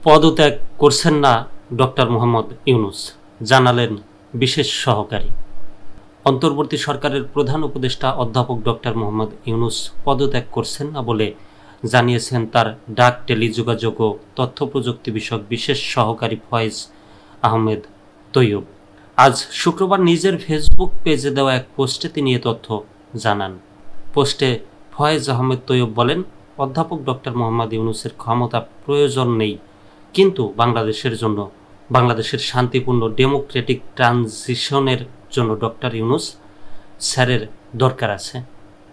পদত্যাগ করছেন না ডক্টর মোহাম্মদ ইউনূস, জানালেন বিশেষ সহকারী। অন্তর্বর্তী সরকারের প্রধান উপদেষ্টা অধ্যাপক ডক্টর মোহাম্মদ ইউনূস পদত্যাগ করছেন না বলে জানিয়েছেন তার ডাক, টেলিযোগাযোগ ও তথ্য প্রযুক্তি বিষয়ক বিশেষ সহকারী ফয়েজ আহমেদ তৈয়ব। আজ শুক্রবার নিজের ফেসবুক পেজে দেওয়া এক পোস্টে তিনি এ তথ্য জানান। পোস্টে ফয়েজ আহমেদ তৈয়ব বলেন, অধ্যাপক ডক্টর মোহাম্মদ ইউনূসের ক্ষমতা প্রয়োজন নেই, কিন্তু বাংলাদেশের শান্তিপূর্ণ ডেমোক্রেটিক ট্রানজিশনের জন্য ডক্টর ইউনূস স্যারের দরকার আছে।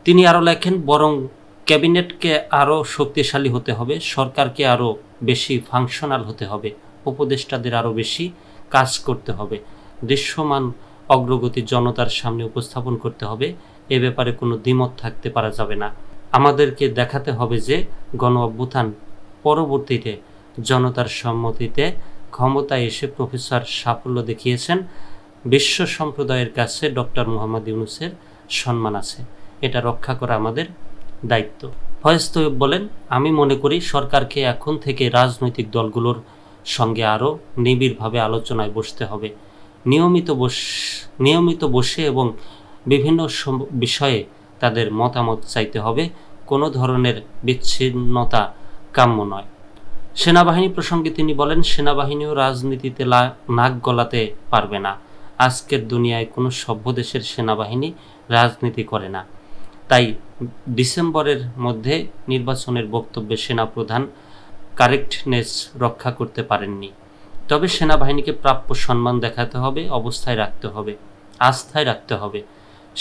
তিনি আরও লেখেন, বরং ক্যাবিনেটকে আরও শক্তিশালী হতে হবে, সরকারকে আরও বেশি ফাংশনাল হতে হবে, উপদেষ্টাদের আরও বেশি কাজ করতে হবে, দৃশ্যমান অগ্রগতি জনতার সামনে উপস্থাপন করতে হবে। এ ব্যাপারে কোনো দ্বিমত থাকতে পারা যাবে না। আমাদেরকে দেখাতে হবে যে গণ অভ্যুত্থান পরবর্তীতে জনতার সম্মতিতে ক্ষমতায় এসে প্রফেসর সাফল্য দেখিয়েছেন। বিশ্ব সম্প্রদায়ের কাছে ডক্টর মোহাম্মদ ইউনূসের সম্মান আছে, এটা রক্ষা করা আমাদের দায়িত্ব। ফয়েজ তৈয়ব বলেন, আমি মনে করি সরকারকে এখন থেকে রাজনৈতিক দলগুলোর সঙ্গে আরও নিবিড়ভাবে আলোচনায় বসতে হবে, নিয়মিত বসে এবং বিভিন্ন বিষয়ে তাদের মতামত চাইতে হবে। কোনো ধরনের বিচ্ছিন্নতা কাম্য নয়। সেনাবাহিনী প্রসঙ্গে তিনি বলেন, সেনাবাহিনীও রাজনীতিতে নাক গলাতে পারবে না। আজকের দুনিয়ায় কোনো সভ্য দেশের সেনাবাহিনী রাজনীতি করে না। তাই ডিসেম্বরের মধ্যে নির্বাচনের বক্তব্যে সেনাপ্রধান কারেক্টনেস রক্ষা করতে পারেননি। তবে সেনাবাহিনীকে প্রাপ্য সম্মান দেখাতে হবে, অবস্থায় রাখতে হবে, আস্থায় রাখতে হবে।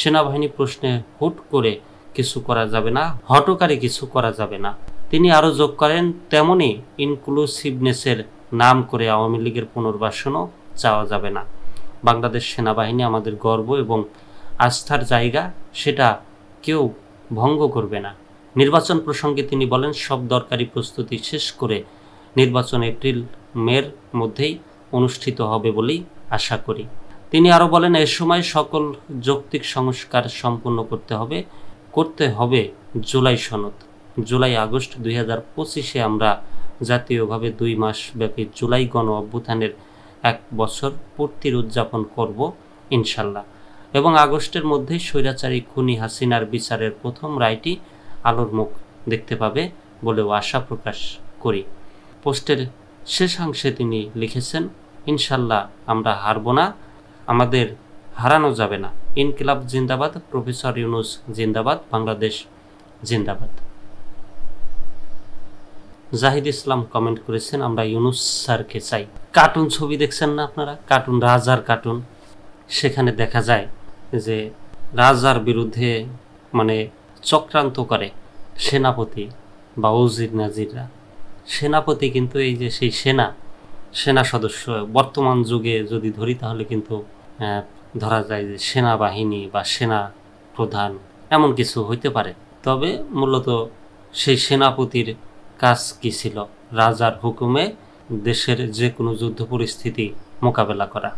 সেনাবাহিনী প্রশ্নে হুট করে কিছু করা যাবে না, হঠকারী কিছু করা যাবে না। তিনি আরও যোগ করেন, তেমনি ইনক্লুসিভনেসের নাম করে আওয়ামী লীগের পুনর্বাসনও চাওয়া যাবে না। বাংলাদেশ সেনাবাহিনী আমাদের গর্ব এবং আস্থার জায়গা, সেটা কেউ ভঙ্গ করবে না। নির্বাচন প্রসঙ্গে তিনি বলেন, সব দরকারি প্রস্তুতি শেষ করে নির্বাচন এপ্রিল-মের মধ্যেই অনুষ্ঠিত হবে বলেই আশা করি। তিনি আরও বলেন, এ সময় সকল যৌক্তিক সংস্কার সম্পূর্ণ করতে হবে জুলাই সনদ। জুলাই-আগস্ট 2025-এ আমরা জাতীয়ভাবে 2 মাস ব্যাপী জুলাই গণ অভ্যুত্থানের 1 বছর পূর্তির উদযাপন করব ইনশাল্লাহ, এবং আগস্টের মধ্যেই স্বৈরাচারী খুনি হাসিনার বিচারের প্রথম রায়টি আলোর মুখ দেখতে পাবে বলেও আশা প্রকাশ করি। পোস্টের শেষাংশে তিনি লিখেছেন, ইনশাল্লাহ আমরা হারব না, আমাদের হারানো যাবে না। ইনকিলাব জিন্দাবাদ, প্রফেসর ইউনূস জিন্দাবাদ, বাংলাদেশ জিন্দাবাদ। জাহিদ ইসলাম কমেন্ট করেছেন, আমরা ইউনূস স্যারকে চাই। কার্টুন ছবি দেখছেন না আপনারা? কার্টুন, রাজার কার্টুন। সেখানে দেখা যায় যে রাজার বিরুদ্ধে চক্রান্ত করে সেনাপতি বা উজির নাজিররা। সেনাপতি কিন্তু এই যে সেই সেনা সদস্য, বর্তমান যুগে যদি ধরি তাহলে কিন্তু ধরা যায় যে সেনাবাহিনী বা সেনা প্রধান এমন কিছু হইতে পারে। তবে মূলত সেই সেনাপতির কাজ কি ছিল? রাজার হুকুমে দেশের যে কোনো যুদ্ধ পরিস্থিতি মোকাবেলা করা।